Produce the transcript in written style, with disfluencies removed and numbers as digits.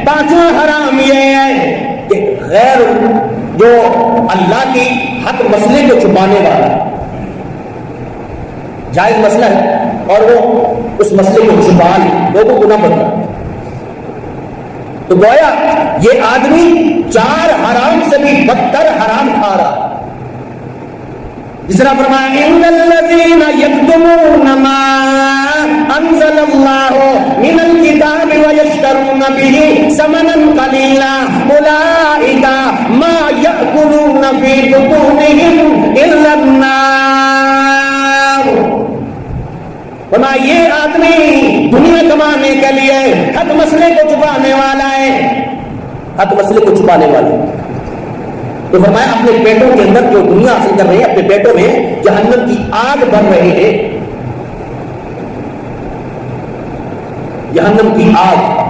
پانچواں حرام یہ ہے کہ غیر جو اللہ کی حق مسئلے کو چھپانے والا جائز مسئلہ ہے اور وہ اس مسئلے کو چھپا لے، لوگوں کو نہ بتا، تو گویا یہ آدمی چار حرام سے بھی بدتر حرام کھا رہا۔ جس طرح فرمایا ان الذين يكتمون ما انزل الله من الكتاب ويشترون به ثمنا قليلا اولئك ما يأكلون في بطونهم الا النار۔ فرمایا یہ آدمی دنیا کمانے کے لیے حق مسئلے کو چھپانے والا ہے، حق مسئلے کو چھپانے والا ہے۔ تو فرمایا اپنے پیٹوں کے اندر جو دنیا حاصل کر رہے ہیں، اپنے پیٹوں میں جہنم کی آگ بن رہی ہے، جہنم کی آگ۔